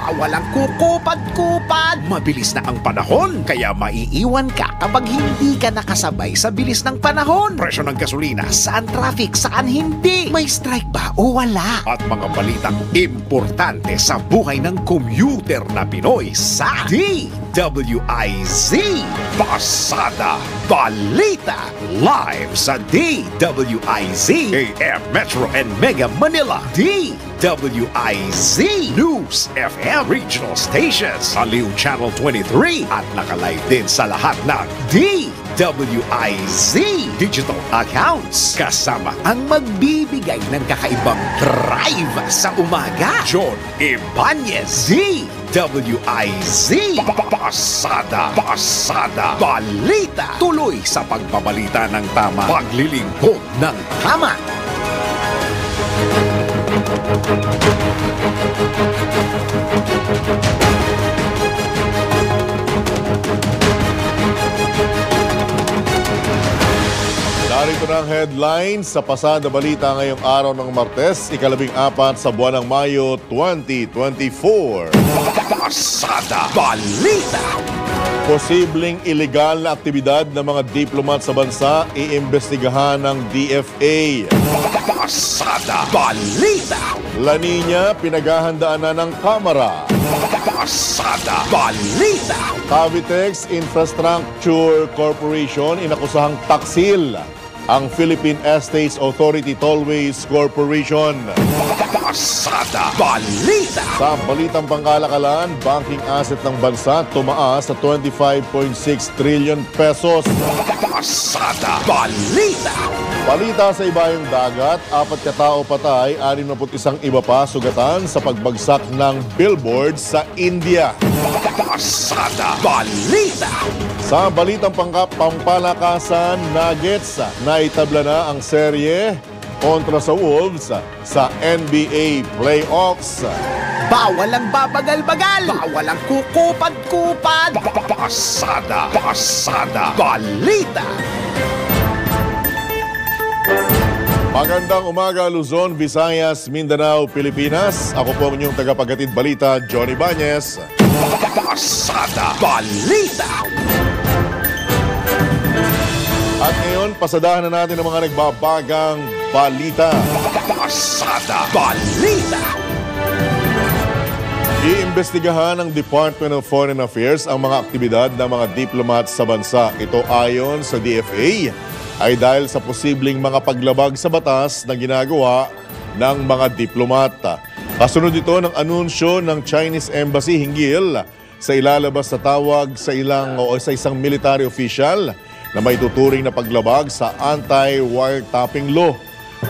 Bawal ang kukupad-kupad. Mabilis na ang panahon, kaya maiiwan ka kapag hindi ka nakasabay sa bilis ng panahon. Presyo ng gasolina, saan traffic, saan hindi. May strike ba o wala? At mga balitang importante sa buhay ng commuter na Pinoy sa DWIZ Pasada Balita. Live sa DWIZ AM Metro and Mega Manila. DWIZ News FM Regional Stations. Aliw Channel 23 at nakalive din sa lahat ng DWIZ digital accounts. Kasama ang magbibigay ng kakaibang drive sa umaga. John Ibanez. DWIZ Pasada Balita. Tuloy sa pagbabalita ng tama, paglilingkod ng tama. Narito na ang headlines sa Pasada Balita ngayong araw ng Martes, ika-14 sa buwan ng Mayo 2024. Pasada Balita. Posibleng ilegal na aktibidad ng mga diplomat sa bansa iimbestigahan ng DFA. Pasada Balita. La Nina, pinaghahandaan na ng Kamara. Pasada Balita. Cavitex Infrastructure Corporation inakusahang taksil ang Philippine Estates Authority Tollways Corporation. Pasada Balita. Sa balitang pangkalakalan, banking asset ng bansa tumaas sa 25.6 trillion pesos. Pasada Balita. Balita sa ibayong dagat, 4 katao patay, 61 iba pa sugatan sa pagbagsak ng billboard sa India. Pasada Balita. Sa balitang pampalakasan, Nuggets na itabla na ang serye kontra sa Wolves sa NBA Playoffs. Bawal ang babagal-bagal. Bawal ang kukupad-kupad. Pasada Balita. Magandang umaga, Luzon, Visayas, Mindanao, Pilipinas. Ako po ang inyong tagapaghatid balita, Johnny Ibanez. Pasada Balita. At ngayon, pasadahan na natin ang mga nagbabagang balita. Pasada Balita. Iimbestigahan ng Department of Foreign Affairs ang mga aktibidad ng mga diplomat sa bansa. Ito ayon sa DFA ay dahil sa posibleng mga paglabag sa batas na ginagawa ng mga diplomata. Kasunod ito ng anunsyo ng Chinese Embassy hinggil sa ilalabas na tawag sa isang military official na may tuturing na paglabag sa anti-wiretapping law.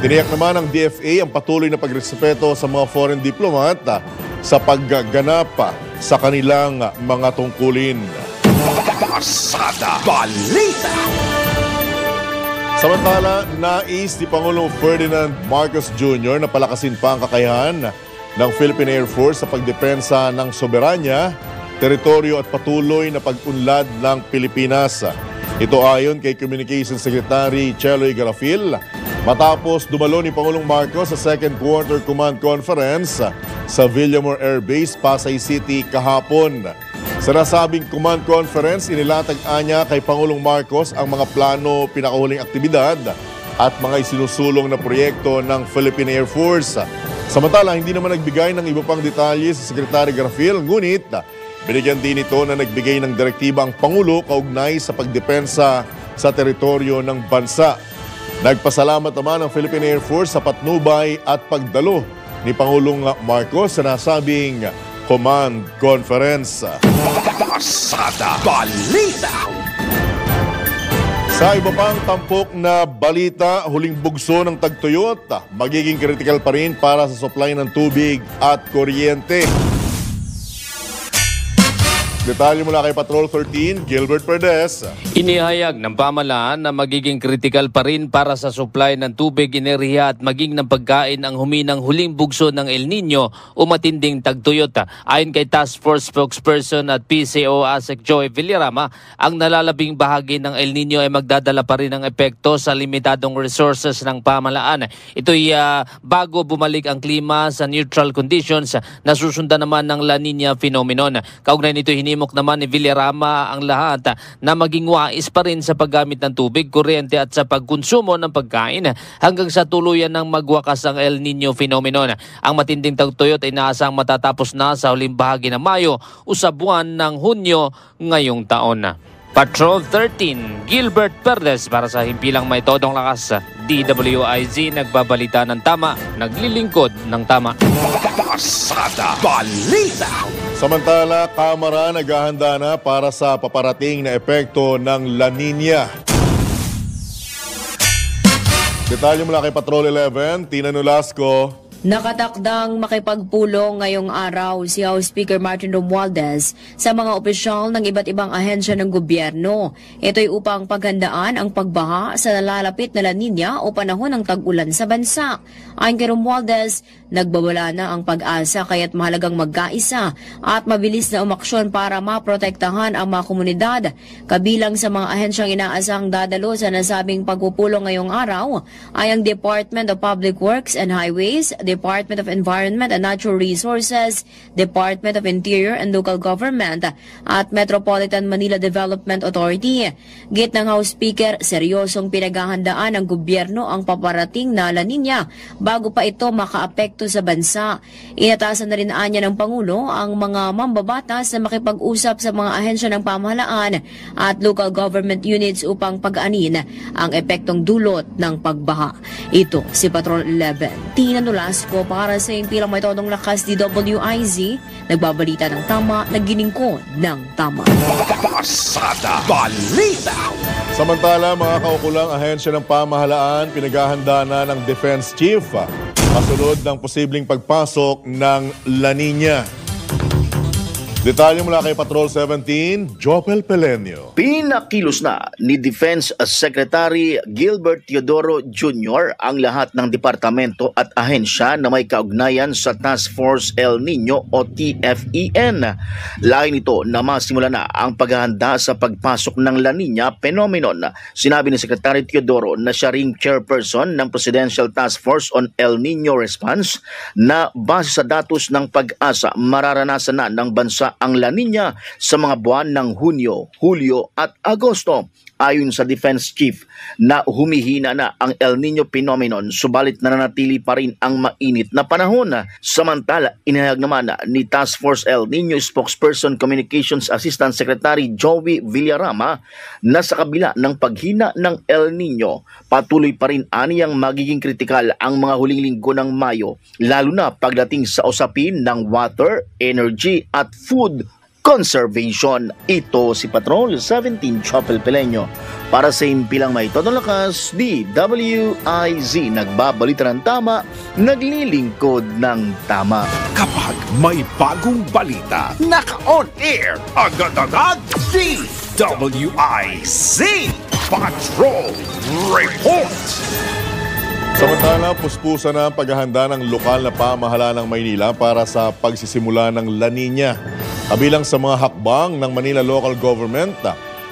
Tiniyak naman ng DFA ang patuloy na pagrespeto sa mga foreign diplomat sa pagganap sa kanilang mga tungkulin. Pasada Balita. Samantala, nais ni Pangulong Ferdinand Marcos Jr. na palakasin pa ang kakayahan ng Philippine Air Force sa pagdepensa ng soberanya, teritoryo at patuloy na pag-unlad ng Pilipinas. Ito ayon kay Communications Secretary Cheloy Garafil matapos dumalo ni Pangulong Marcos sa Second Quarter Command Conference sa Villamor Air Base, Pasay City kahapon. Sa nasabing command conference, inilatag-anya kay Pangulong Marcos ang mga plano, pinakahuling aktibidad at mga isinusulong na proyekto ng Philippine Air Force. Samantala, hindi naman nagbigay ng iba pang detalye sa Secretary Garafil, ngunit binigyan din ito na nagbigay ng direktiba ang Pangulo kaugnay sa pagdepensa sa teritoryo ng bansa. Nagpasalamat naman ang Philippine Air Force sa patnubay at pagdalo ni Pangulong Marcos sa nasabing command conference. Pasada Balita. Sa iba pang tampok na balita, huling bugso ng tagtuyot, magiging critical pa rin para sa supply ng tubig at kuryente. Detalye mula kay Patrol 13, Gilbert Perdes. Inihayag ng pamahalaan na magiging critical pa rin para sa supply ng tubig, enerhiya at maging ng pagkain ang huminang huling bugso ng El Nino o matinding tagtuyot. Ayon kay Task Force spokesperson at PCO ASEC Joey Villarama, ang nalalabing bahagi ng El Nino ay magdadala pa rin ng epekto sa limitadong resources ng pamahalaan. Ito'y bago bumalik ang klima sa neutral conditions na susundan naman ng La Nina phenomenon. Kaugnay nito hinimok naman ni Villarama ang lahat na maging wais pa rin sa paggamit ng tubig, kuryente at sa pagkonsumo ng pagkain hanggang sa tuluyan ng magwakas ang El Nino phenomenon. Ang matinding tagtuyot ay inaasang matatapos na sa huling bahagi ng Mayo o sa buwan ng Hunyo ngayong taon. Patrol 13, Gilbert Perdes para sa himpilang may todong lakas. DWIZ nagbabalita ng tama, naglilingkod ng tama. Pasada Balita. Samantala, Kamara naghahanda na para sa paparating na epekto ng La Nina. Detalye mula kay Patrol 11, Tina Nolasco. Nakatakdang makipagpulong ngayong araw si House Speaker Martin Romualdez sa mga opisyal ng iba't ibang ahensya ng gobyerno. Ito'y upang paghandaan ang pagbaha sa nalalapit na La Nina o panahon ng tag-ulan sa bansa. Ayon kay Romualdez, nagbabala na ang pag-asa kaya't mahalagang magkaisa at mabilis na umaksyon para maprotektahan ang mga komunidad. Kabilang sa mga ahensyang inaasahang dadalo sa nasabing pagpupulong ngayong araw ay ang Department of Public Works and Highways, Department of Environment and Natural Resources, Department of Interior and Local Government at Metropolitan Manila Development Authority. Git ng House Speaker, seryosong pinaghahandaan ng gobyerno ang paparating na La Nina bago pa ito makaapekto sa bansa. Inatasan na rin anya ng Pangulo ang mga mambabatas na makipag-usap sa mga ahensya ng pamahalaan at local government units upang pag-anin ang epektong dulot ng pagbaha. Ito si Patrol 11, Tina Nolasco para sa impilang may todong lakas DWIZ, nagbabalita ng tama, naglilingkod ng tama. Pasada Balita. Samantala, mga kaukulang ahensya ng pamahalaan, pinaghahanda na ng Defense Chief kasunod ng posibleng pagpasok ng La Nina. Detalye mula kay Patrol 17, Jopel Pelenio. Pinakilos na ni Defense Secretary Gilbert Teodoro Jr. ang lahat ng departamento at ahensya na may kaugnayan sa Task Force El Nino o TFEN. Lain nito na masimula na ang paghahanda sa pagpasok ng La Nina phenomenon. Sinabi ni Secretary Teodoro na siya ring chairperson ng Presidential Task Force on El Nino Response na base sa datos ng Pag-asa, mararanasan na ng bansa ang La Nina sa mga buwan ng Hunyo, Hulyo at Agosto. Ayon sa Defense Chief na humihina na ang El Nino phenomenon, subalit nananatili pa rin ang mainit na panahon. Samantala, inihayag naman ni Task Force El Nino Spokesperson Communications Assistant Secretary Joey Villarama na sa kabila ng paghina ng El Nino, patuloy pa rin aniyang magiging kritikal ang mga huling linggo ng Mayo, lalo na pagdating sa usapin ng water, energy at food conservation. Ito si Patrol 17, Chopel Pelenyo para sa impilang may todong lakas, DWIZ, nagbabalita ng tama, naglilingkod ng tama. Kapag may bagong balita, naka-on air, agad-agad, DWIZ Patrol Report. Samantala, puspusan na ang paghahanda ng lokal na pamahalaan ng Maynila para sa pagsisimula ng La Nina. Kabilang sa mga hakbang ng Manila Local Government,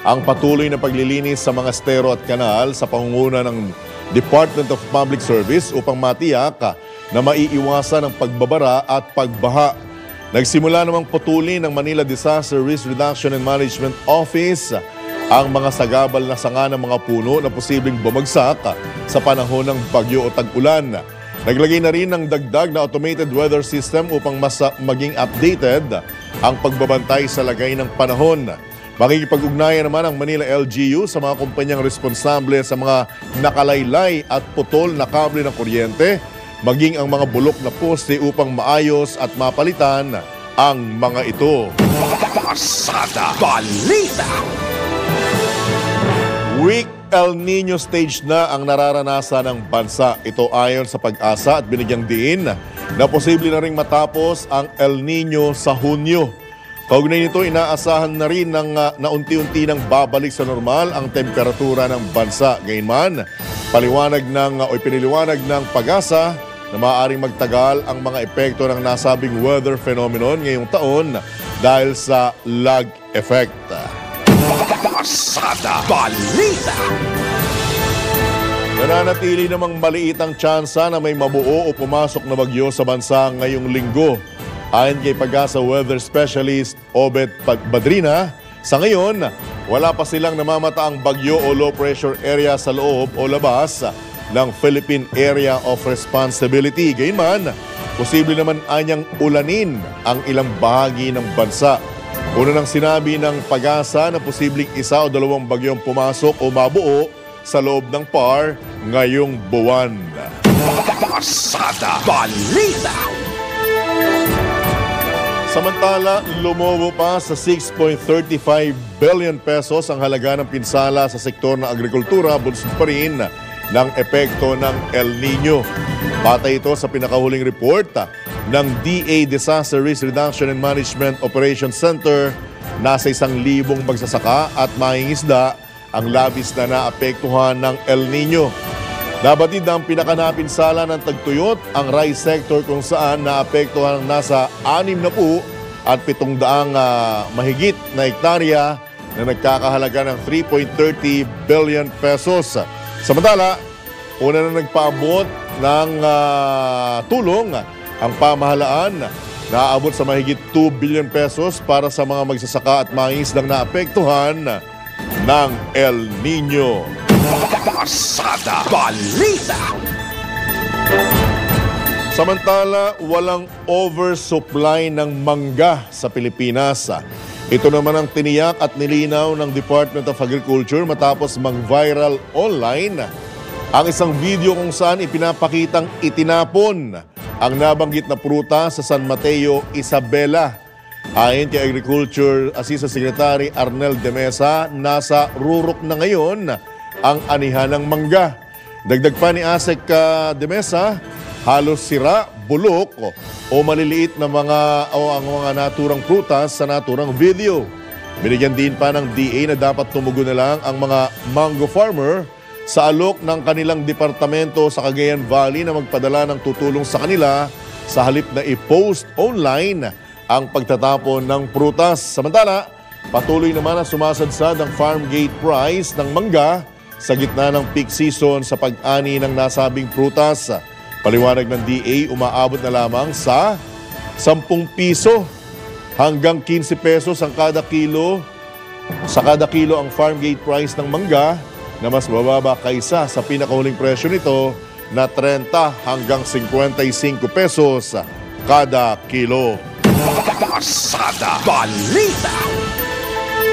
ang patuloy na paglilinis sa mga estero at kanal sa pangunguna ng Department of Public Service upang matiyak na maiiwasan ang pagbabara at pagbaha. Nagsimula namang putulin ng Manila Disaster Risk Reduction and Management Office ang mga sagabal na sanga ng mga puno na posibleng bumagsak sa panahon ng bagyo o tag-ulan. Naglagay na rin ng dagdag na automated weather system upang mas maging updated ang pagbabantay sa lagay ng panahon. Makikipag-ugnayan naman ang Manila LGU sa mga kumpanyang responsable sa mga nakalaylay at putol na kable ng kuryente, maging ang mga bulok na poste upang maayos at mapalitan ang mga ito. Pasada Balita. Weak El Nino stage na ang nararanasan ng bansa. Ito ayon sa Pag-asa at binigyang diin na posible na ring matapos ang El Nino sa Hunyo. Kaugnay nito, inaasahan na rin na unti-unti nang babalik sa normal ang temperatura ng bansa. Gayunman, piniliwanag ng PAGASA na maaaring magtagal ang mga epekto ng nasabing weather phenomenon ngayong taon dahil sa lag effect. Pasada Balita. Nananatili namang maliit ang tsansa na may mabuo o pumasok na bagyo sa bansa ngayong linggo. Ayon kay PAGASA Weather Specialist Obet Badrina, sa ngayon, wala pa silang namamataang bagyo o low pressure area sa loob o labas ng Philippine Area of Responsibility. Gayunman, posible naman anyang ulanin ang ilang bahagi ng bansa. Una nang sinabi ng PAGASA na posibleng 1 o 2 bagyong pumasok o mabuo sa loob ng PAR ngayong buwan. Pasada Balita. Samantala, lumobo pa sa 6.35 billion pesos ang halaga ng pinsala sa sektor ng agrikultura, bunsod pa rin ng epekto ng El Nino. Batay ito sa pinakahuling report ng DA Disaster Risk Reduction and Management Operations Center, nasa 1,000 magsasaka at mangingisda ang labis na naapektuhan ng El Nino. Nabatid ang pinakanapinsala ng tagtuyot ang rice sector kung saan naapektuhan ng nasa 60 at 700 mahigit na hektarya na nagkakahalaga ng 3.30 billion pesos. Samantala, una na nagpaabot ng tulong ang pamahalaan na aabot sa mahigit 2 billion pesos para sa mga magsasaka at mangingisdang naapektuhan ng El Nino. Pasada Balita. Samantala, walang oversupply ng mangga sa Pilipinas. Ito naman ang tiniyak at nilinaw ng Department of Agriculture matapos mag-viral online ang isang video kung saan ipinapakitang itinapon ang nabanggit na prutas sa San Mateo, Isabela. Ayon kay Agriculture Assistant Secretary Arnel de Mesa, nasa rurok na ngayon ang anihan ng mangga. Dagdag pa ni Asek de Mesa, halos sira, bulok o maliliit na ang mga naturang prutas sa naturang video. Binigyan din pa ng DA na dapat tumugon na lang ang mga mango farmer sa alok ng kanilang departamento sa Cagayan Valley na magpadala ng tutulong sa kanila sa halip na i-post online ang pagtatapon ng prutas. Samantala, patuloy naman na sumasadsad ang farm gate price ng mangga sa gitna ng peak season sa pag-ani ng nasabing prutas. Paliwanag ng DA, umaabot na lamang sa 10 piso hanggang 15 pesos ang kada kilo. Sa kada kilo ang farm gate price ng mangga na mas mababa kaysa sa pinakahuling presyo nito na 30 hanggang 55 pesos kada kilo. Pasada Balita.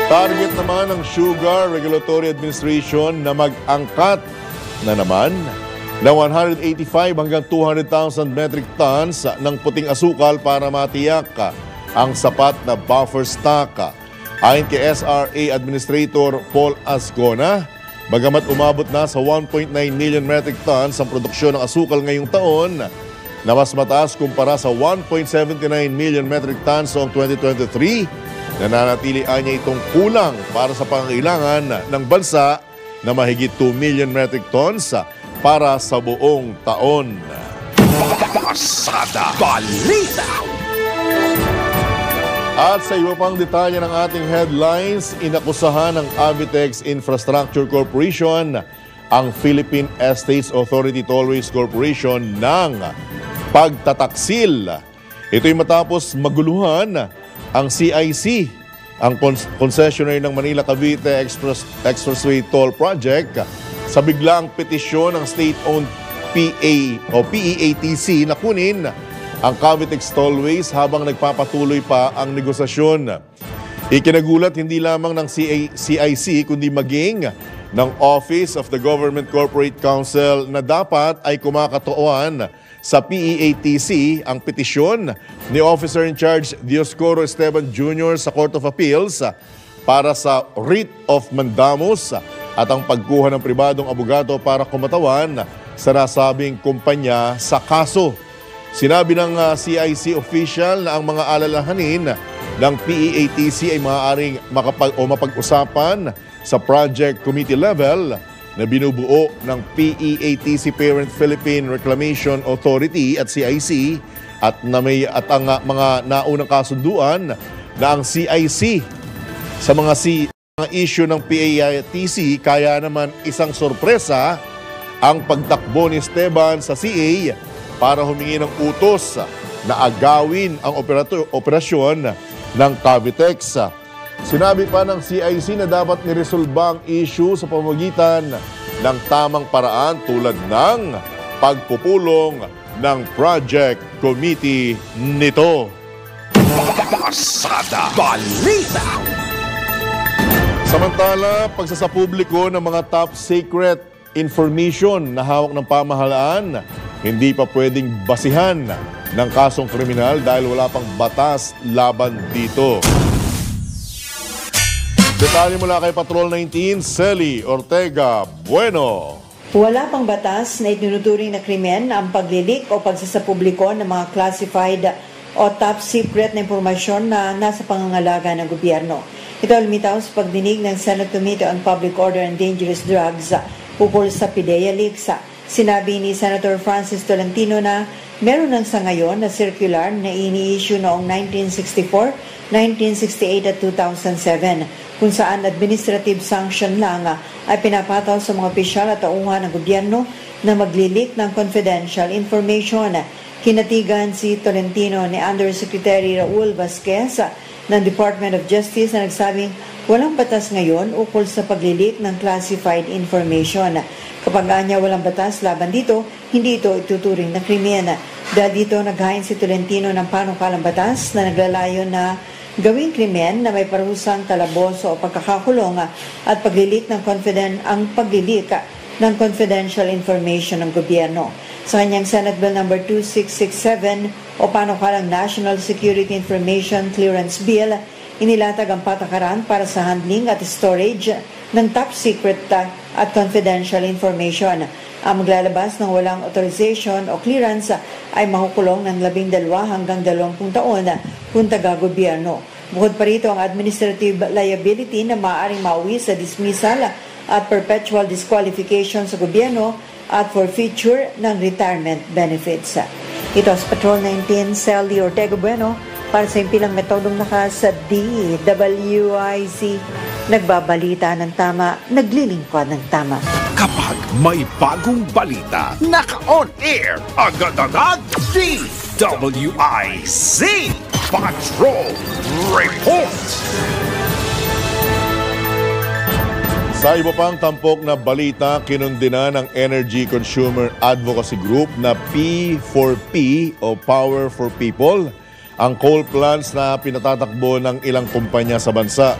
Target naman ng Sugar Regulatory Administration na mag-angkat na naman na 185 hanggang 200,000 metric tons ng puting asukal para matiyak ang sapat na buffer stock. Ayon kay SRA Administrator Paul Ascona, bagamat umabot na sa 1.9 million metric tons ang produksyon ng asukal ngayong taon, na mas mataas kumpara sa 1.79 million metric tons noong 2023, nananatili niya itong kulang para sa pangangailangan ng bansa na mahigit 2 million metric tons para sa buong taon. Pasada Balita. At sa iba pang detalye ng ating headlines, inakusahan ng Avitex Infrastructure Corporation ang Philippine Estates Authority Tollways Corporation ng pagtataksil. Ito'y matapos maguluhan ang CIC, ang concessionaire ng Manila-Cavite Expressway Toll Project, sa biglaang petisyon ng state-owned PEATC na kunin ang Cavitex Tollways habang nagpapatuloy pa ang negosasyon. Ikinagulat hindi lamang ng CIC kundi maging ng Office of the Government Corporate Counsel na dapat ay kumakatuan sa PEATC ang petisyon ni Officer in Charge Dioscoro Esteban Jr. sa Court of Appeals para sa writ of mandamus at ang pagkuha ng pribadong abogado para kumatawan sa nasabing kumpanya sa kaso. Sinabi ng CIC official na ang mga alalahanin ng PEATC ay maaaring mapag-usapan sa project committee level na binubuo ng PEATC Parent Philippine Reclamation Authority at CIC at ang mga naunang kasunduan na ang CIC sa mga issue ng PEATC, kaya naman isang sorpresa ang pagtakbo ni Esteban sa CA para humingi ng utos na agawin ang operasyon ng Cavitex. Sinabi pa ng CIC na dapat niresolba ang issue sa pamamagitan ng tamang paraan tulad ng pagpupulong ng project committee nito. Pasada Balita. Samantala, pagsasapubliko ng mga top secret information na hawak ng pamahalaan, hindi pa pwedeng basihan ng kasong kriminal dahil wala pang batas laban dito. Detalye mula kay Patrol 19, Celi Ortega Bueno. Wala pang batas na itinuturing na krimen ang paglilik o pagsasapubliko ng mga classified o top secret na impormasyon na nasa pangangalaga ng gobyerno. Ito lumitaw sa pagdinig ng Senate Committee on Public Order and Dangerous Drugs ukol sa PIDEA leaks. Sinabi ni Senator Francis Tolentino na meron ng sa ngayon na circular na ini-issue noong 1964, 1968 at 2007 kung saan administrative sanction lang ay pinapataw sa mga opisyal at tauhan ng gobyerno na maglilik ng confidential information. Kinatigan si Tolentino ni Undersecretary Raul Vasquez ng Department of Justice na nagsabing walang batas ngayon ukol sa paglilik ng classified information. Kapag anya walang batas laban dito, hindi ito ituturing na krimen. Dahil dito naghain si Tolentino ng panukalang batas na naglalayo na gawing krimen na may parusang kalaboso o pagkakakulong at paglilik ng confidential information ng gobyerno. Sa kanyang Senate Bill No. 2667 o panukalang National Security Information Clearance Bill, inilatag ang patakaran para sa handling at storage ng top secret at confidential information. Ang maglalabas ng walang authorization o clearance ay makukulong ng 12 hanggang 20 taon kung taga-gobyerno. Bukod pa rito ang administrative liability na maaaring mauwi sa dismissal at perpetual disqualification sa gobyerno at forfeiture ng retirement benefits. Ito sa Patrol 19, Celi Ortega Bueno para sa impilang metodong lakas sa DWIZ. Nagbabalita ng tama, naglilingkod ng tama. Kapag may bagong balita, naka-on air, agad-agad, DWIZ Patrol Report. Sa iba pang tampok na balita, kinundina ng Energy Consumer Advocacy Group na P4P o Power for People ang coal plants na pinatatakbo ng ilang kumpanya sa bansa.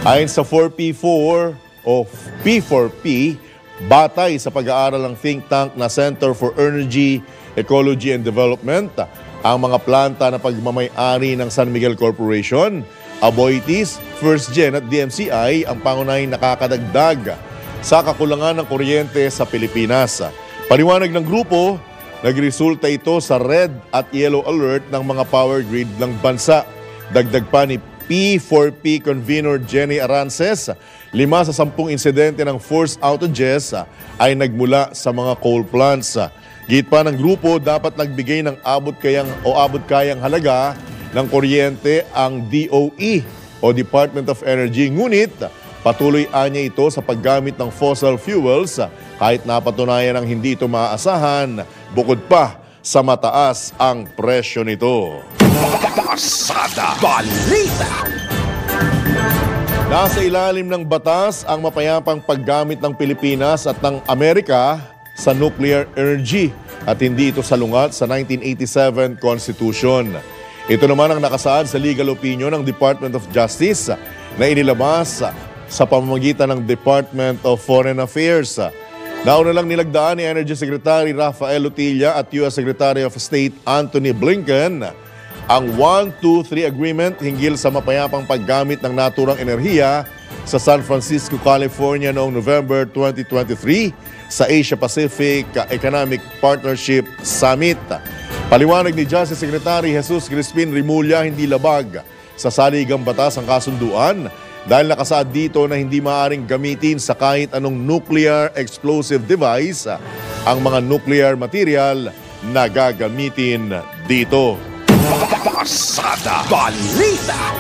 Ayon sa 4P4 o P4P, batay sa pag-aaral ng think tank na Center for Energy, Ecology and Development, ang mga planta na pagmamay-ari ng San Miguel Corporation, Aboitiz, First Gen at DMCI ang pangunahing nakakadagdag sa kakulangan ng kuryente sa Pilipinas. Paliwanag ng grupo, nagresulta ito sa red at yellow alert ng mga power grid ng bansa. Dagdag pa ni P4P Convener Jenny Arances, 5 sa 10 insidente ng forced outages ay nagmula sa mga coal plants. Git pa ng grupo, dapat nagbigay ng abot kayang halaga ng kuryente ang DOE o Department of Energy. Ngunit patuloy anya ito sa paggamit ng fossil fuels kahit napatunayan ng hindi ito maaasahan, bukod pa sa mataas ang presyo nito. Pasada Balita. Nasa ilalim ng batas ang mapayapang paggamit ng Pilipinas at ng Amerika sa nuclear energy at hindi ito salungat sa 1987 Constitution. Ito naman ang nakasaad sa legal opinion ng Department of Justice na inilabas sa pamamagitan ng Department of Foreign Affairs. Nauna lang nilagdaan ni Energy Secretary Rafael Lutilla at U.S. Secretary of State Antony Blinken ang 1-2-3 Agreement hinggil sa mapayapang paggamit ng naturang enerhiya sa San Francisco, California noong November 2023 sa Asia-Pacific Economic Partnership Summit. Paliwanag ni Justice Secretary Jesus Crispin Rimulya, hindi labag sa saligang batas ang kasunduan dahil nakasaad dito na hindi maaaring gamitin sa kahit anong nuclear explosive device ang mga nuclear material na gagamitin dito. Pasada Balita.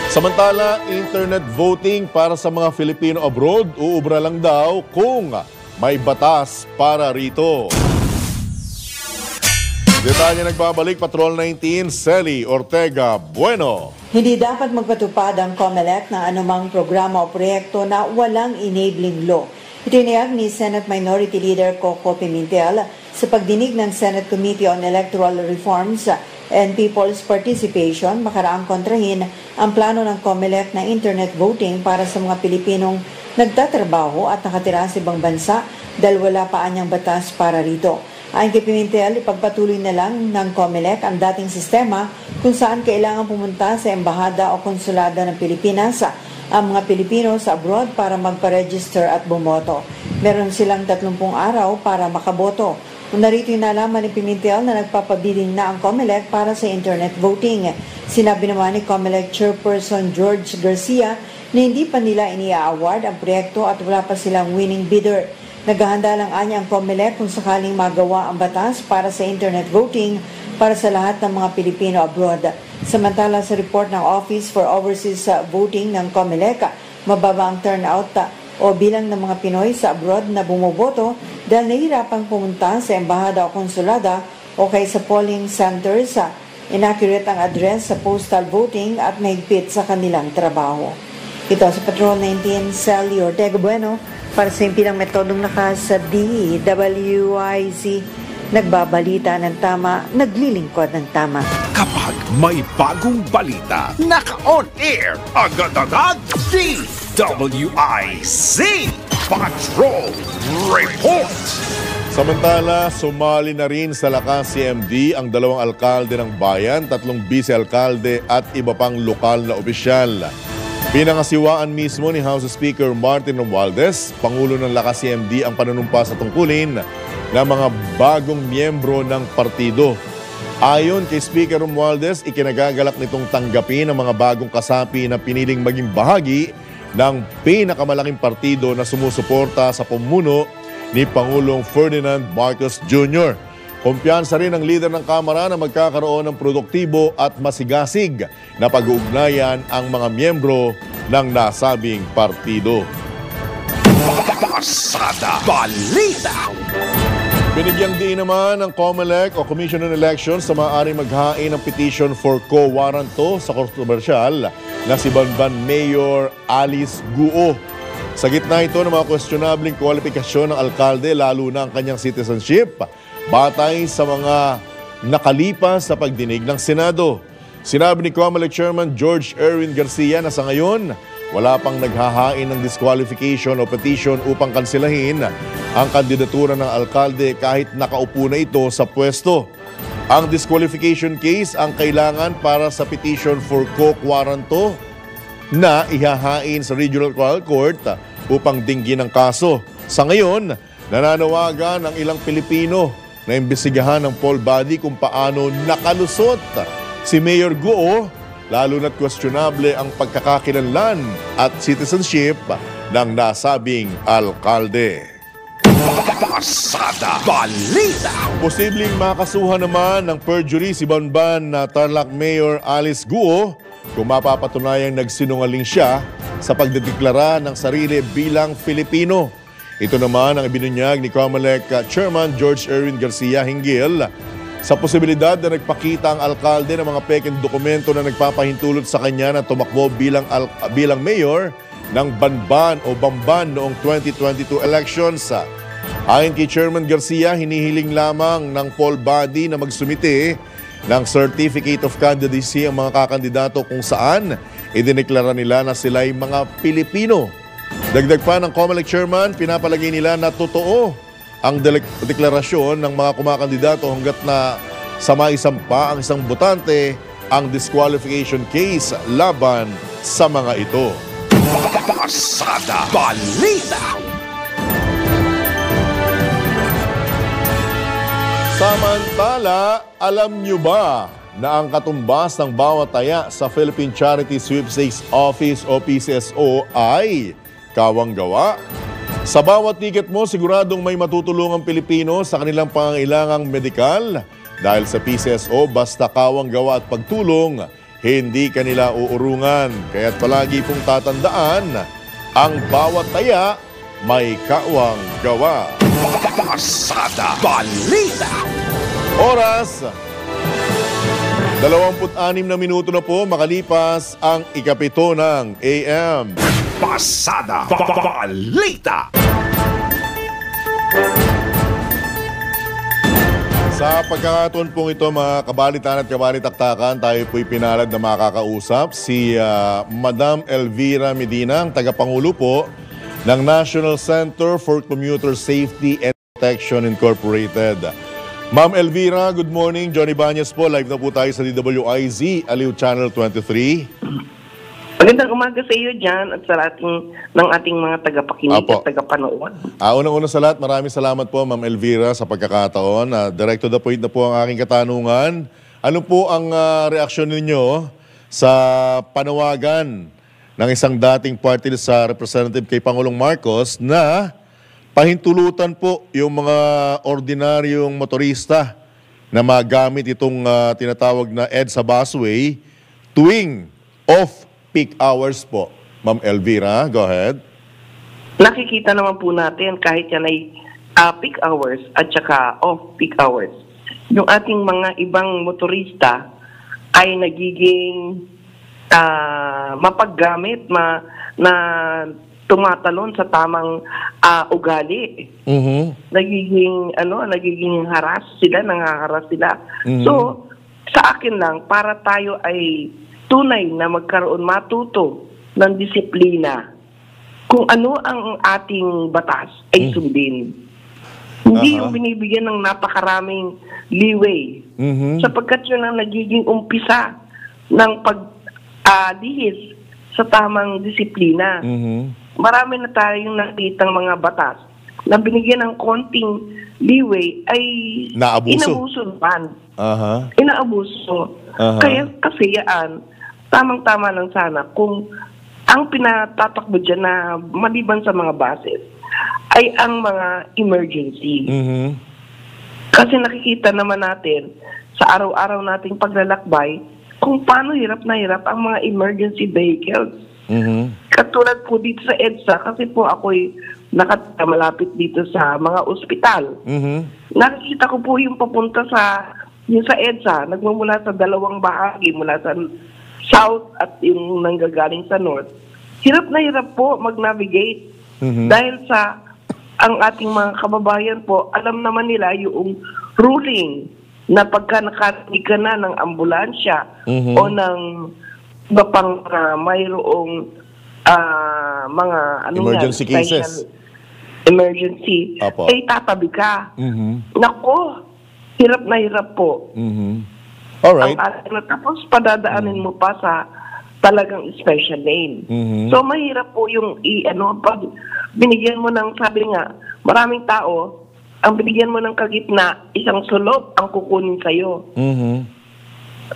Samantala, internet voting para sa mga Filipino abroad uubra lang daw kung may batas para rito. Detalye nagbabalik, Patrol 19, Celi Ortega Bueno. Hindi dapat magpatupad ang COMELEC ng anumang programa o proyekto na walang enabling law. Itinayag ni Senate Minority Leader Coco Pimentel sa pagdinig ng Senate Committee on Electoral Reforms and People's Participation makaraang kontrahin ang plano ng COMELEC na internet voting para sa mga Pilipinong nagtatrabaho at nakatira sa ibang bansa dahil wala pa anyang batas para rito. Ayon kay Pimentel, ipagpatuloy na lang ng COMELEC ang dating sistema kung saan kailangan pumunta sa embahada o konsulada ng Pilipinas ang mga Pilipino sa abroad para magpa-register at bumoto. Meron silang 30 araw para makaboto. Narito yung nalaman ni Pimentel na nagpapabiling na ang COMELEC para sa internet voting. Sinabi naman ni COMELEC Chairperson George Garcia na hindi pa nila ini-award ang proyekto at wala pa silang winning bidder. Naghahanda lang anya ang COMELEC kung sakaling magawa ang batas para sa internet voting para sa lahat ng mga Pilipino abroad. Samantala sa report ng Office for Overseas Voting ng COMELEC, mababa ang turnout o bilang ng mga Pinoy sa abroad na bumoboto dahil nahihirapang pumunta sa embahada o konsulada o kaya sa polling centers, inaccurate ang address sa postal voting at mahigpit sa kanilang trabaho. Ito sa Patrol 19, Celi Ortega Bueno, para sa impilang metodong lakas sa DWIZ, nagbabalita ng tama, naglilingkod ng tama. Kapag may bagong balita, naka-on air, agad-agad, DWIZ Patrol Report. Samantala, sumali na rin sa lakas CMD ang 2 alkalde ng bayan, 3 vice-alkalde at iba pang lokal na opisyal. Pinangasiwaan mismo ni House Speaker Martin Romualdez, Pangulo ng lakas CMD, ang panunumpa sa tungkulin ng mga bagong miyembro ng partido. Ayon kay Speaker Romualdez, ikinagagalak nitong tanggapin ang mga bagong kasapi na piniling maging bahagi ng pinakamalaking partido na sumusuporta sa pamuno ni Pangulong Ferdinand Marcos Jr. Kumpiyansa rin ang leader ng Kamara na magkakaroon ng produktibo at masigasig na pag-uugnayan ang mga miyembro ng nasabing partido. Pasada Balita. Binigyang diin naman ng COMELEC o Commission on Elections sa maaaring maghain ng petition for co-warranto sa kontrobersyal na si Banban Mayor Alice Guo. Sa gitna ito ng mga questionabling kwalifikasyon ng alkalde, lalo na ang kanyang citizenship, batay sa mga nakalipas sa pagdinig ng Senado. Sinabi ni COMELEC Chairman George Erwin Garcia na sa ngayon, wala pang naghahain ng disqualification o petition upang kansilahin ang kandidatura ng alkalde kahit nakaupo na ito sa pwesto. Ang disqualification case ang kailangan para sa petition for co-warranto na ihahain sa Regional Trial Court upang dinggin ang kaso. Sa ngayon, nananawagan ang ilang Pilipino na imbestigahan ng poll body kung paano nakalusot si Mayor Guo, lalo na't questionable ang pagkakakilanlan at citizenship ng nasabing alkalde. Pasada Balita. Posibleng makasuhan naman ng perjury si Banban na Tarlac Mayor Alice Guo kung mapapatunayang nagsinungaling siya sa pagdedeklara ng sarili bilang Filipino. Ito naman ang ibinunyag ni COMELEC Chairman George Erwin Garcia hinggil sa posibilidad na nagpakita ang alkalde ng mga pekeng dokumento na nagpapahintulot sa kanya na tumakbo bilang mayor ng Banban o Bamban noong 2022 elections. Ayon kay Chairman Garcia, hinihiling lamang ng poll body na magsumite ng Certificate of Candidacy ang mga kakandidato kung saan idineklara nila na sila'y mga Pilipino. Dagdag pa ng COMELEC Chairman, pinapalagay nila na totoo ang deklarasyon ng mga kumakandidato hanggat na sa maisampa ang isang botante ang disqualification case laban sa mga ito. Pasada Balita. Samantala, alam nyo ba na ang katumbas ng bawat taya sa Philippine Charity Sweepstakes Office o PCSO ay kawang-gawa? Sa bawat ticket mo, siguradong may matutulungang Pilipino sa kanilang pangangailangang medikal. Dahil sa PCSO, basta kawang-gawa at pagtulong, hindi kanila uurungan. Kaya't palagi pong tatandaan, ang bawat taya may kawang-gawa. Pasada Balita. Oras, 26 na minuto na po makalipas ang 7 ng AM. Pasada Balita. Sa pagkakataon pong ito, mga kabalitan at kabalitaktakan, tayo po'y pinalad na makakausap si Madam Elvira Medina, ang tagapangulo po ng National Center for Commuter Safety and Protection Incorporated. Ma'am Elvira, good morning. Johnny Banyas po. Live na po tayo sa DWIZ, Aliw Channel 23. Magandang umaga sa iyo dyan at sa ng ating mga tagapakinig Apo. at tagapanood. Unang-una sa lahat, maraming salamat po, Ma'am Elvira, sa pagkakataon. Direct to the point na po ang aking katanungan. Ano po ang reaksyon ninyo sa panawagan ng isang dating party list sa Representative kay Pangulong Marcos na pahintulutan po yung mga ordinaryong motorista na magamit itong tinatawag na EDSA busway tuwing off-peak hours po? Ma'am Elvira, go ahead. Nakikita naman po natin kahit yan ay peak hours at saka off-peak hours. Yung ating mga ibang motorista ay nagiging mapaggamit, na tumatalon sa tamang ugali. Nagiging nangaharas sila. So, sa akin lang, para tayo ay tunay na matuto ng disiplina kung ano ang ating batas ay sundin. Hindi yung binibigyan ng napakaraming leeway. Sapagkat yun ang nagiging umpisa ng paglihis sa tamang disiplina. Marami na tayong nakitang mga batas na binigyan ng konting leeway ay inaabuso naman. Inaabuso. Kaya kasi yan, tamang-tama lang sana kung ang pinatatakbo dyan na maliban sa mga bases ay ang mga emergency. Kasi nakikita naman natin sa araw-araw nating paglalakbay kung paano hirap na hirap ang mga emergency vehicles. Katulad po dito sa EDSA, kasi po ako'y malapit dito sa mga ospital. Nakikita ko po yung papunta sa EDSA, nagmumula sa dalawang bahagi, mula sa south at yung nanggagaling sa north. Hirap na hirap po mag-navigate dahil sa ang ating mga kababayan po, alam naman nila yung ruling na pagka nakarinig ka na ng ambulansya o ng iba pang mayroong mga emergency cases. Emergency, ay tatabi ka. Nako, hirap na hirap po. Alright. Tapos padadaanin mo pa sa talagang special lane. So mahirap po yung pag binigyan mo ng, sabi nga, maraming tao, ang binigyan mo ng kagitna, isang sulok ang kukunin sa'yo.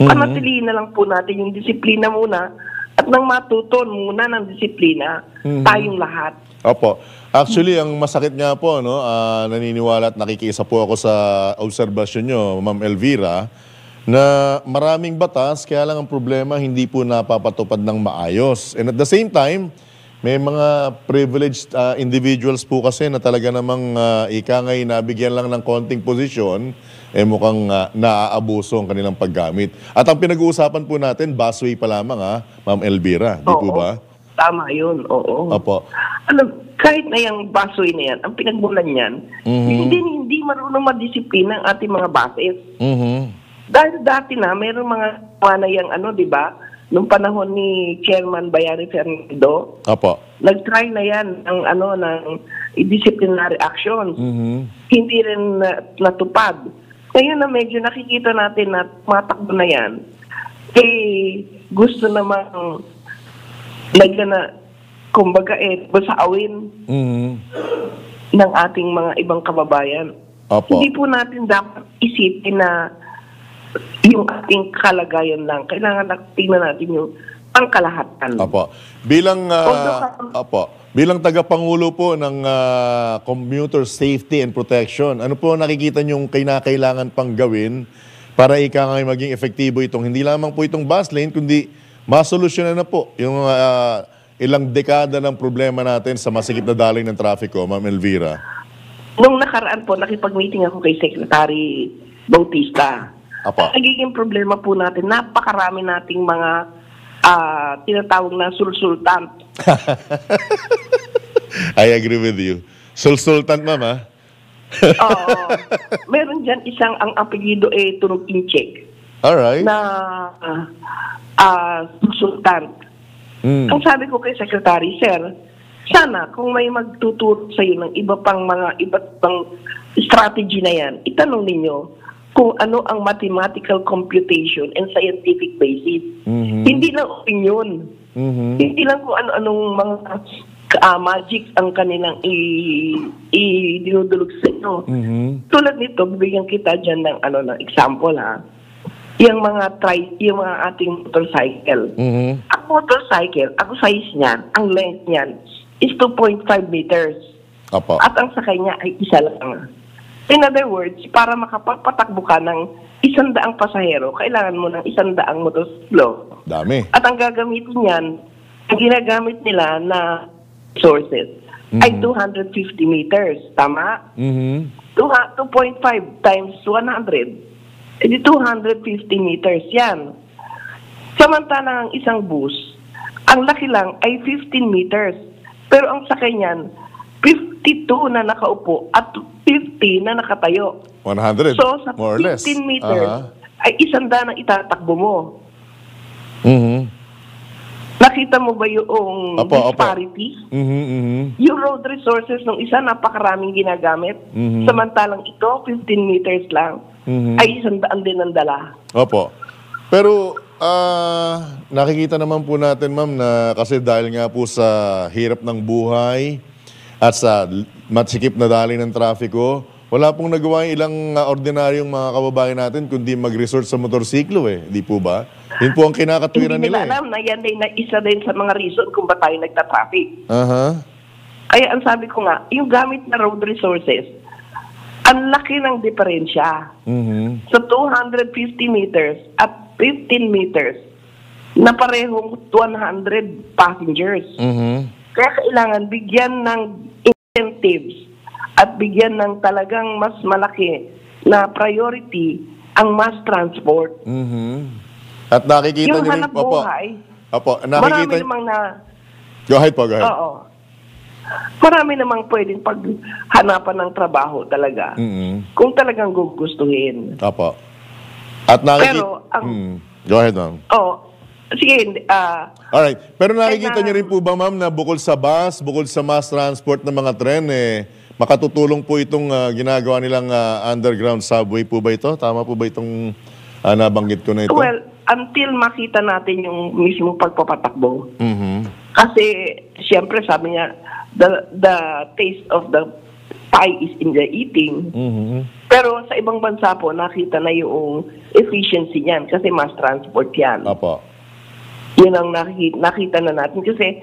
Panatiliin na lang po natin yung disiplina muna at nang matuto muna ng disiplina, tayong lahat. Opo. Actually, ang masakit nga po, naniniwala at nakikiisa po ako sa obserbasyon nyo, Ma'am Elvira, na maraming batas, kaya lang ang problema, hindi po napapatupad ng maayos. And at the same time, may mga privileged individuals po kasi na talaga namang ikangay nabigyan lang ng konting posisyon, mukhang naaabuso ang kanilang paggamit. At ang pinag-uusapan po natin, busway pa lamang, Ma'am Elvira. Di po ba? Tama yun, oo. Opo. Kahit na yung busway na yan, ang pinagmulan yan, hindi marunong madisiplina ang ating mga buses. Dahil dati na, mayroong mga panayang di ba? Nung panahon ni Chairman Bayani Fernando, nag-try na yan ng disciplinary actions. Hindi rin natupad. Ngayon na medyo nakikita natin na matakbo na yan, gusto namang kumbaga basaawin ng ating mga ibang kababayan. Hindi po natin dapat isipin na yung ating kalagayan lang. Kailangan tingnan natin yung pangkalahatan. Opo. Although, Bilang tagapangulo po ng Commuter Safety and Protection, ano po nakikita niyong kinakailangan pang gawin para ikangay maging efektibo itong hindi lamang po itong bus lane, kundi masolusyonan na po yung ilang dekada ng problema natin sa masikip na daloy ng trafiko, Ma'am Elvira? Nung nakaraan po, nakipag-meeting ako kay Secretary Bautista. Apo. Nagiging problema po natin, napakarami nating mga tinatawag na sulsultant. I agree with you. Sulsultant, Ma'am, ha? Oo. Meron dyan isang, ang apelyido Tunog Incheck. Alright. Na sulsultant. Ang sabi ko kay Secretary, Sir, sana kung may magtuturo sa iyo ng iba't pang strategy na yan, itanong ninyo kung ano ang mathematical computation and scientific basis. Hindi lang opinion. Hindi lang kung ano-anong mga magic ang kanilang dinudulog sa inyo. Tulad nito, bibigyan kita dyan ng ng example, ha. Yung mga ating motorcycle. Ang motorcycle, ang size niyan, ang length niyan is 2.5 meters. Opo. At ang sakay niya ay isa lang. In other words, para makapagpatakbo ka ng 100 pasahero, kailangan mo ng 100 motosiklo. Dami. At ang gagamitin niyan, ang ginagamit nila na sources ay 250 meters. Tama? 2.5 times 100. Edi 250 meters yan. Samantalang ang isang bus, ang laki lang ay 15 meters. Pero ang sakay niyan, 52 na nakaupo at 50 na nakatayo. 100, so sa more or less. 15 meters, ay 100 na itatakbo mo. Nakita mo ba yung disparity? Yung road resources ng isa, napakaraming ginagamit. Samantalang ito, 15 meters lang. Ay 100 din ang dala. Opo. Pero nakikita naman po natin, Ma'am, na kasi dahil nga po sa hirap ng buhay at sa matsikip na daloy ng trafiko, wala pong nagawa yung ilang ordinaryong mga kababayan natin kundi mag-resort sa motorsiklo Di po ba? Yun po ang kinakatwiran Hindi nila. nila alam na yan ay isa din sa mga reason kung ba tayo nagta-traffic. Kaya ang sabi ko nga, yung gamit na road resources, ang laki ng diferensya. Sa 250 meters at 15 meters na parehong 100 passengers. Kaya kailangan bigyan ng incentives at bigyan ng talagang mas malaki na priority ang mass transport. At nakikita yung niyo hanap rin, buhay, nakikita, marami namang Go ahead po, go ahead. Oo. Marami namang pwedeng paghanapan ng trabaho talaga. Kung talagang gugustuhin. Opo. At nakikita... Pero, go ahead, Ma'am. Sige. Alright. Pero nakikita niyo rin po ba, Ma'am, na bukod sa bus, bukod sa mass transport ng mga tren, makatutulong po itong ginagawa nilang underground subway po ba ito? Tama po ba itong nabanggit ko na ito? Well, until makita natin yung mismo pagpapatakbo. Kasi, siyempre, sabi niya, the taste of the pie is in the eating. Pero sa ibang bansa po, nakita na yung efficiency niyan kasi mass transport yan. Opo. Yun ang nakita na natin. Kasi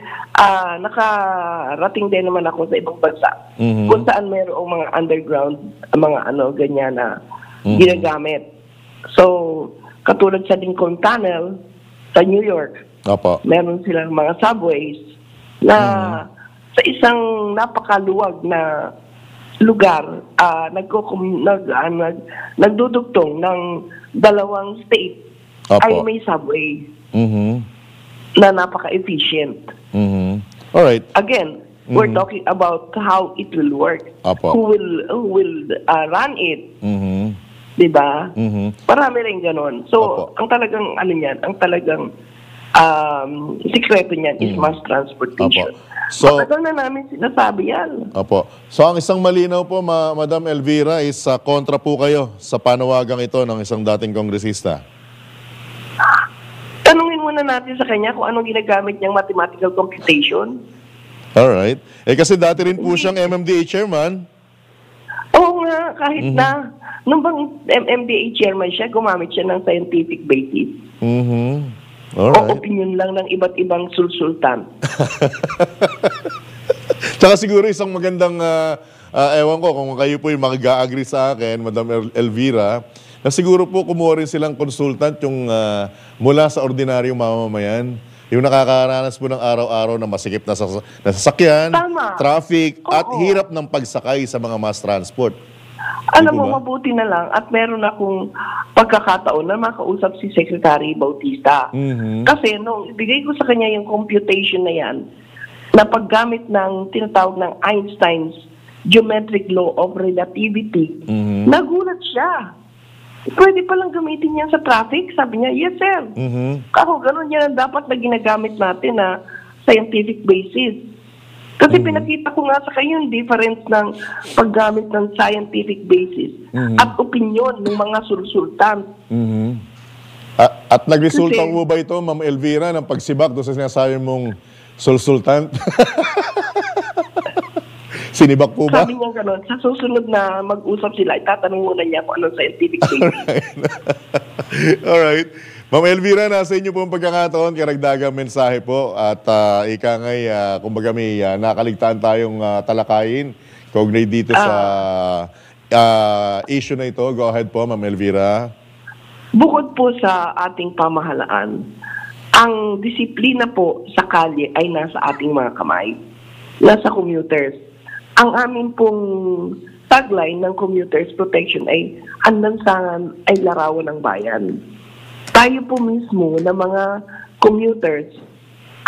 nakarating din naman ako sa ibang bansa kung saan mayroong mga underground, mga ganyan na ginagamit. So, katulad sa Lincoln Tunnel sa New York, Opo. meron silang mga subways na sa isang napakaluwag na lugar, nagdudugtong ng dalawang state. Opo. Ay may subway na napaka-efficient. Alright. Again, we're talking about how it will work. Opo. Who will run it. Diba? Marami rin ganon. So, Opo. ang talagang ang talagang sikreto niyan is mass transportation. Opo. So, matagal na namin sinasabi yan. Opo. So, ang isang malinaw po, Madam Elvira, is kontra po kayo sa panawagang ito ng isang dating kongresista. Tanungin muna natin sa kanya kung anong ginagamit niyang mathematical computation. Alright. Kasi dati rin po siyang MMDA chairman. Oo nga. nga, kahit na, nung bang MMDA chairman siya, gumamit siya ng scientific basis. O Alright. opinion lang ng iba't ibang sulsultan. Tsaka siguro isang magandang, ewan ko kung kayo po yung mag-agree sa akin, Madam Elvira, na siguro po kumuha rin silang consultant yung mula sa ordinaryong mamamayan. Yung nakakaranas po ng araw-araw na masikip na sasakyan, Tama. traffic, at Oo. hirap ng pagsakay sa mga mass transport. Alam Di mo, ba? mabuti na lang at meron akong pagkakataon na makausap si Secretary Bautista. Kasi nung ibigay ko sa kanya yung computation na yan, na paggamit ng tinatawag ng Einstein's geometric law of relativity, nagulat siya. Pwede palang gamitin yan sa traffic? Sabi niya, yes sir. Ako, ganun yan ang dapat na ginagamit natin na scientific basis. Kasi pinakita ko nga sa kayo yung difference ng paggamit ng scientific basis at opinion ng mga sulsultan. At nagresulta Kasi- mo ba ito, Ma'am Elvira, ng pagsibak doon sa sinasabi mong sulsultan? Sinibak po ba? Sabi niya ganun, sa susunod na mag-usap sila, itatanong muna niya kung anong scientific basis. Alright. Ma'am Elvira, nasa inyo po ang pagkakataon, karagdagang mensahe po. At ika ngay, kumbaga may nakaligtaan tayong talakayin kaugnay dito sa issue na ito. Go ahead po, Ma'am Elvira. Bukod po sa ating pamahalaan, ang disiplina po sa kalye ay nasa ating mga kamay, nasa commuters. Ang amin pong tagline ng Commuters Protection ay ang lansangan ay larawan ng bayan. Tayo po mismo na mga commuters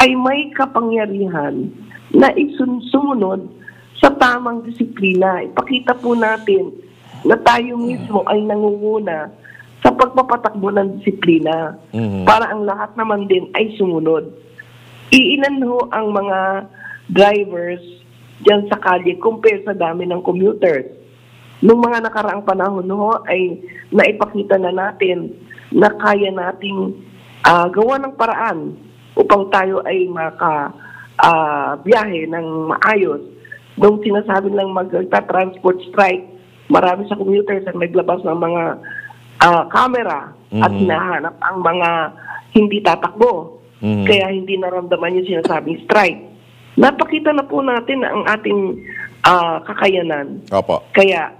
ay may kapangyarihan na isunod sa tamang disiplina. Ipakita po natin na tayo mismo ay nangunguna sa pagpapatakbo ng disiplina para ang lahat naman din ay sumunod. Iilan ho ang mga drivers diyan sa kalye compare sa dami ng commuters. Nung mga nakaraang panahon ho ay naipakita na natin na kaya nating gawa ng paraan upang tayo ay biyahe ng maayos. Nung sinasabi lang magta-transport strike, marami sa commuters ang naglabas ng mga camera at hinahanap ang mga hindi tatakbo. Kaya hindi naramdaman yung sinasabing strike. Napakita na po natin ang ating kakayanan. Opo. Kaya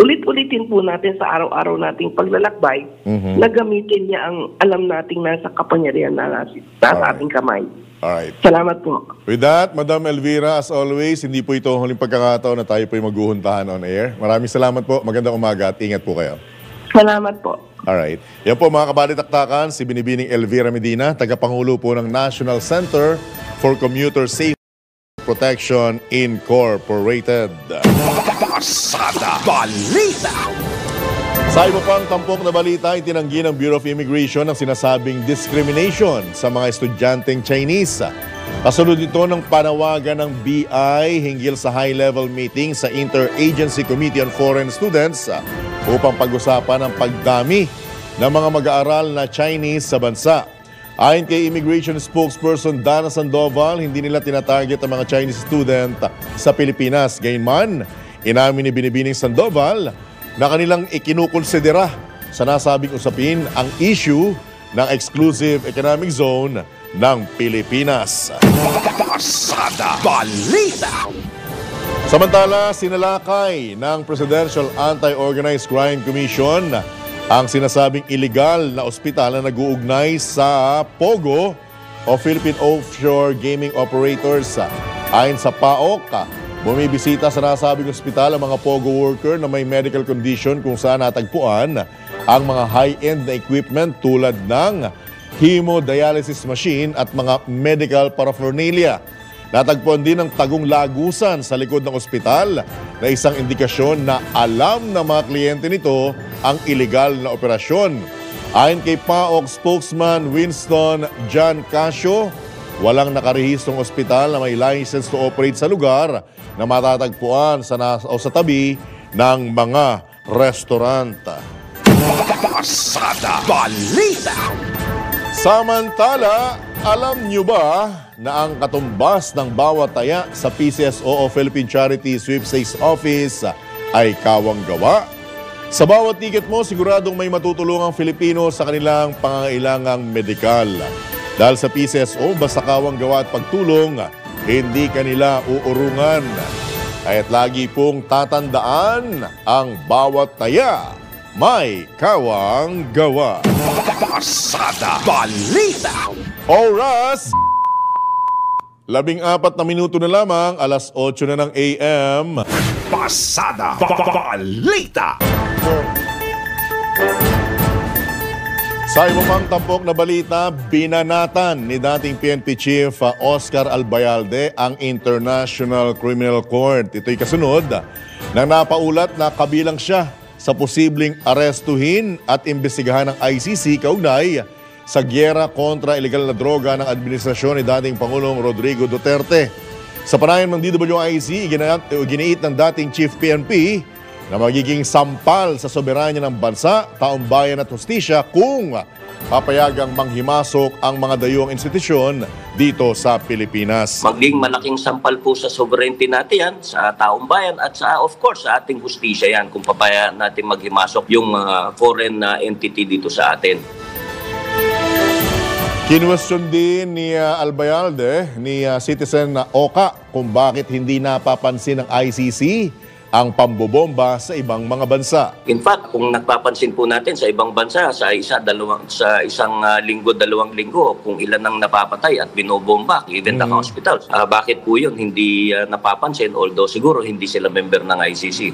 ulit-ulitin po natin sa araw-araw nating paglalakbay na gamitin niya ang alam nating nasa kapangyarihan na nasa ating kamay. Alright. Salamat po. With that, Madam Elvira, as always, hindi po ito ang huling pagkakataon na tayo po ay maghuhuntahan on air. Maraming salamat po. Magandang umaga at ingat po kayo. Salamat po. Alright. Yan po mga kabalitaktakan, si Binibining Elvira Medina, tagapangulo po ng National Center for Commuter Safety Protection Incorporated. Pasada Balita. Sa iba pang tampok na balita, itinanggi ng Bureau of Immigration ang sinasabing discrimination sa mga estudyanteng Chinese. Kasunod ito ng panawagan ng BI hinggil sa high-level meeting sa Interagency Committee on Foreign Students upang pag-usapan ang pagdami ng mga mag-aaral na Chinese sa bansa. Ayon kay Immigration Spokesperson Dana Sandoval, hindi nila tinatarget ang mga Chinese student sa Pilipinas. Gayunman, inamin ni Binibining Sandoval na kanilang ikinukonsidera sa nasabing usapin ang issue ng Exclusive Economic Zone ng Pilipinas. Pasada Balita. Samantala, sinalakay ng Presidential Anti-Organized Crime Commission ang sinasabing illegal na ospital na nag-uugnay sa POGO o Philippine Offshore Gaming Operators. Ayon sa PAOK, bumibisita sa nasabing ospital ang mga POGO worker na may medical condition kung saan natagpuan ang mga high-end na equipment tulad ng hemodialysis machine at mga medical paraphernalia. Natagpuan din ang tagong lagusan sa likod ng ospital na isang indikasyon na alam ng mga kliyente nito ang illegal na operasyon. Ayon kay PAOK spokesman Winston John Casio, walang nakarehistong ospital na may license to operate sa lugar na matatagpuan sa tabi ng mga restaurant. Pasada Balita. Samantala, alam nyo ba na ang katumbas ng bawat taya sa PCSO o Philippine Charity Sweepstakes Office ay kawang gawa. Sa bawat tiket mo, siguradong may matutulungang Filipino sa kanilang pangangailangang medikal. Dahil sa PCSO, basta kawang gawa at pagtulong, hindi kanila uurungan. Kaya't lagi pong tatandaan ang bawat taya may kawang gawa. Pasada Balita. Oras! 14 na minuto na lamang, alas 8 na ng AM. Pasada Balita. Sa iba pang tampok na balita, binanatan ni dating PNP Chief Oscar Albayalde ang International Criminal Court. Ito'y kasunod na napaulat na kabilang siya sa posibleng arestuhin at imbestigahan ng ICC kaugnay sa gyera kontra ilegal na droga ng administrasyon ni dating Pangulong Rodrigo Duterte. Sa panayam ng DWIC, giniit ng dating Chief PNP na magiging sampal sa soberanya ng bansa, taong bayan at hustisya kung papayagang manghimasok ang mga dayuhang institusyon dito sa Pilipinas. Maging malaking sampal po sa sovereignty natin yan, sa taong bayan at sa, of course, sa ating hustisya yan kung papayagan natin maghimasok yung foreign entity dito sa atin. Kinwestiyon din ni Albayalde, ni Citizen Oka, kung bakit hindi napapansin ng ICC ang pambobomba sa ibang mga bansa. In fact, kung nagpapansin po natin sa ibang bansa, sa isang linggo, 2 linggo, kung ilan ang napapatay at binobomba, even the hospitals. Bakit po yun hindi napapansin? Although siguro hindi sila member ng ICC.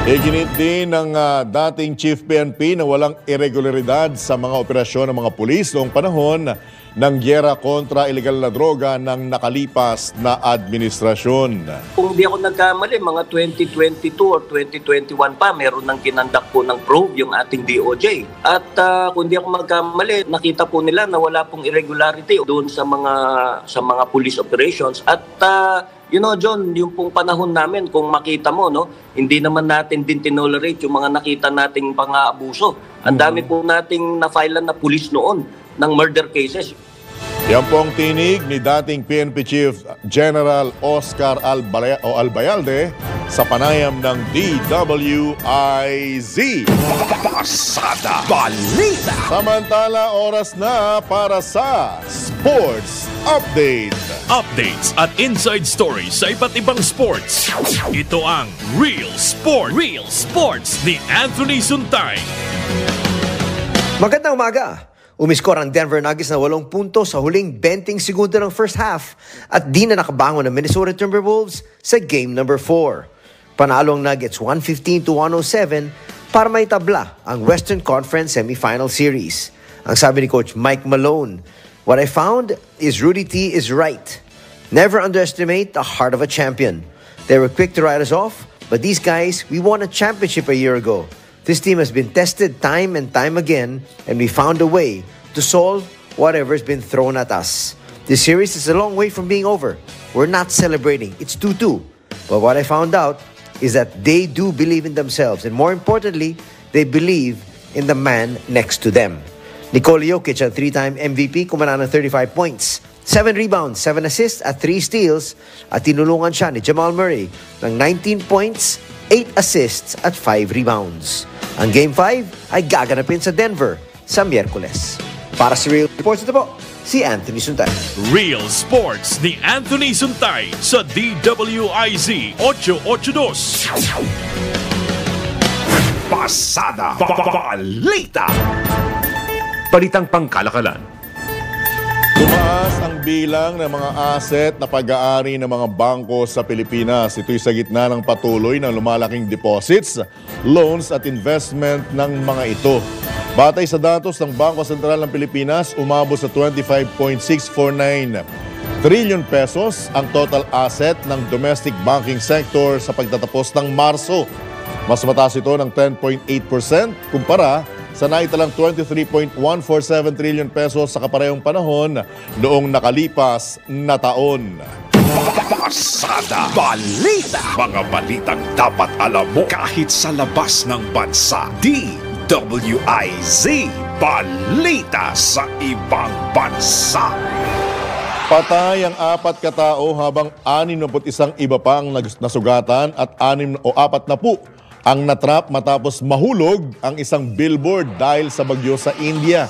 Iginit din ng dating Chief PNP na walang irregularidad sa mga operasyon ng mga pulis noong panahon ng gyera kontra ilegal na droga ng nakalipas na administrasyon. Kung di ako nagkamali, mga 2022 or 2021 pa, meron nang kinandak po ng probe yung ating DOJ. At kung di ako magkamali, nakita po nila na wala pong irregularity doon sa mga police operations. At you know, John, yung pong panahon namin, kung makita mo, no, hindi naman natin din tinolerate yung mga nakita nating pang-aabuso. Ang dami po nating na-filean na pulis noon ng murder cases. Yan po ang tinig ni dating PNP Chief General Oscar Albayalde sa panayam ng DWIZ. Pasada Balita. Samantala, oras na para sa Sports Update. Updates at inside stories sa iba't ibang sports. Ito ang Real Sports ni Anthony Suntay. Magandang umaga. Umiskor ang Denver Nuggets na 8 puntos sa huling 20 segundo ng first half at di na nakabangon ng Minnesota Timberwolves sa game number 4. Panalo ang Nuggets 115-107 para may tabla ang Western Conference Semifinal Series. Ang sabi ni Coach Mike Malone, "What I found is Rudy T is right. Never underestimate the heart of a champion. They were quick to write us off, but these guys, we won a championship a year ago. This team has been tested time and time again, and we found a way to solve whatever's been thrown at us. This series is a long way from being over. We're not celebrating. It's 2-2. But what I found out is that they do believe in themselves, and more importantly, they believe in the man next to them." Nikola Jokic, ang 3-time MVP, kumana ng 35 points, 7 rebounds, 7 assists at 3 steals, at tinulungan siya ni Jamal Murray ng 19 points, 8 assists at 5 rebounds. Ang Game 5 ay gaganapin sa Denver sa Miyerkules. Para sa Real Sports, ito po, si Anthony Suntay. Real Sports ni Anthony Suntay sa DWIZ 882. Pasada Balita. Balitang pangkalakalan. Tumaas ang bilang ng mga asset na pag-aari ng mga bangko sa Pilipinas. Ito'y sa gitna ng patuloy ng lumalaking deposits, loans at investment ng mga ito. Batay sa datos ng Bangko Sentral ng Pilipinas, umabot sa 25.649 trillion pesos ang total asset ng domestic banking sector sa pagtatapos ng Marso. Mas mataas ito ng 10.8% kumpara sa naitalang 23.147 trillion pesos sa kaparehong panahon noong nakalipas na taon. Pasada Balita. Mga balitang dapat alam mo kahit sa labas ng bansa. DWIZ Balita sa ibang bansa. Patay ang 4 katao habang 61 iba pang nasugatan at 40 ang natrap matapos mahulog ang isang billboard dahil sa bagyo sa India.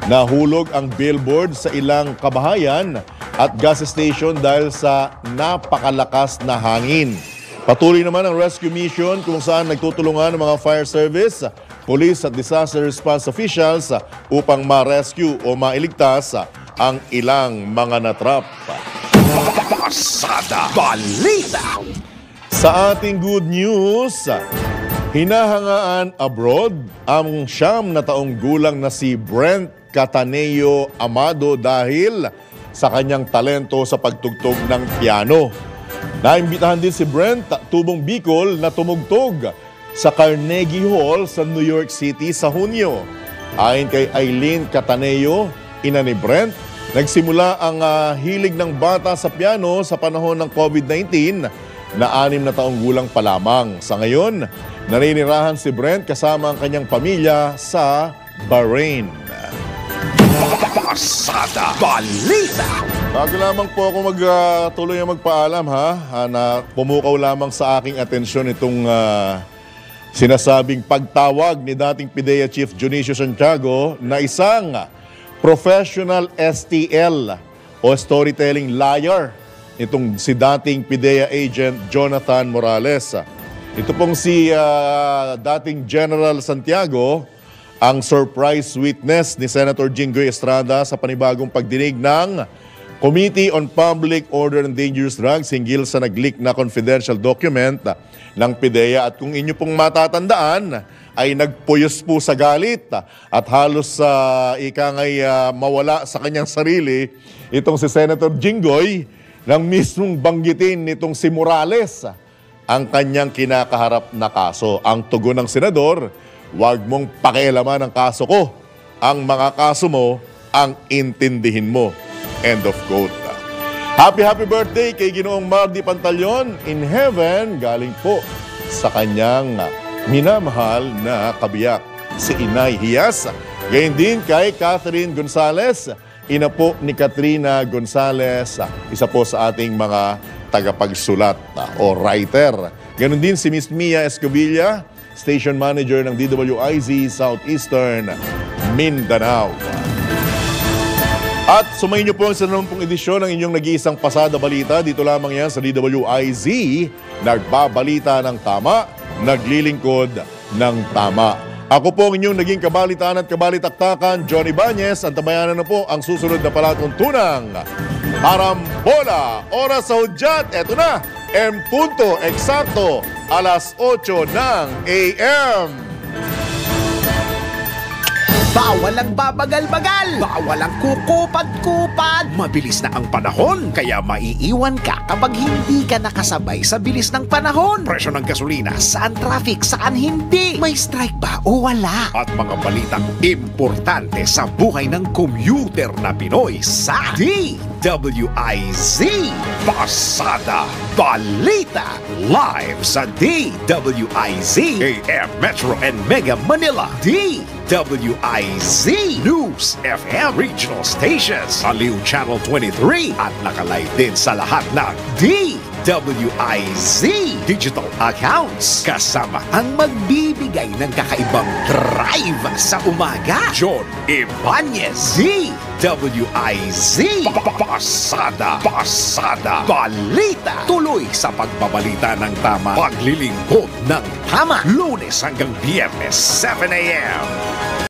Nahulog ang billboard sa ilang kabahayan at gas station dahil sa napakalakas na hangin. Patuloy naman ang rescue mission kung saan nagtutulungan ng mga fire service, police at disaster response officials upang ma-rescue o mailigtas ang ilang mga natrap. Pasada Balita. Sa ating good news, hinahangaan abroad ang 9 na taong gulang na si Brent Cataneo Amado dahil sa kanyang talento sa pagtugtog ng piano. Naimbitahan din si Brent, tubong Bicol, na tumugtog sa Carnegie Hall sa New York City sa Hunyo. Ayon kay Eileen Cataneo, ina ni Brent, nagsimula ang hilig ng bata sa piano sa panahon ng COVID-19 na 6 na taong gulang pa lamang. Sa ngayon, naninirahan si Brent kasama ang kanyang pamilya sa Bahrain. Pasada Balita. Bago lamang po ako tuloy ang magpaalam na pumukaw lamang sa aking atensyon itong sinasabing pagtawag ni dating PIDEA Chief Dionisio Santiago na isang professional STL o storytelling liar, itong si dating PIDEA agent Jonathan Morales. Ito pong si dating General Santiago, ang surprise witness ni Senator Jinggoy Estrada sa panibagong pagdinig ng Committee on Public Order and Dangerous Drugs hinggil sa nag-leak na confidential document ng PIDEA. At kung inyo pong matatandaan, ay nagpuyos po sa galit at halos mawala sa kanyang sarili itong si Senator Jinggoy nang mismong banggitin nitong si Morales ang kanyang kinakaharap na kaso. Ang tugon ng senador, "Huwag mong pakialaman ang kaso ko. Ang mga kaso mo, ang intindihin mo." End of quote. Happy birthday kay Ginoong Mardi Pantaleon in heaven, galing po sa kanyang minamahal na kabiyak, si Inay Hias. Gayon din kay Catherine Gonzales, ina po ni Katrina Gonzales, isa po sa ating mga tagapagsulat o writer. Ganon din si Miss Mia Escobilla, Station Manager ng DWIZ Southeastern Mindanao. At sumayin niyo po ang 90 edisyon ng inyong nag-iisang Pasada Balita. Dito lamang yan sa DWIZ. Nagbabalita ng tama, naglilingkod ng tama. Ako po ang inyong naging kabalitaan at kabalitaktakan, Johnny Bañez. Antabayanan na po ang susunod na palatuntunang Harambola. Oras sa hudyat, eto na, punto, eksakto, alas 8 ng AM. Bawal ang babagal-bagal, bawal ang kukupad-kupad. Mabilis na ang panahon, kaya maiiwan ka kapag hindi ka nakasabay sa bilis ng panahon. Presyo ng gasolina, saan traffic, saan hindi. May strike ba o wala? At mga balitang importante sa buhay ng commuter na Pinoy sa DWIZ Pasada Balita. Live sa DWIZ AM Metro and Mega Manila. DWIZ News FM Regional Stations, Aliw Channel 23 at nakalive din sa lahat ng DWIZ Digital Accounts. Kasama ang magbibigay ng kakaibang drive sa umaga, John Ibanez. DWIZ Pasada Balita. Tuloy sa pagbabalita ng tama, paglilingkod ng tama, Lunes hanggang Biyernes 7 AM.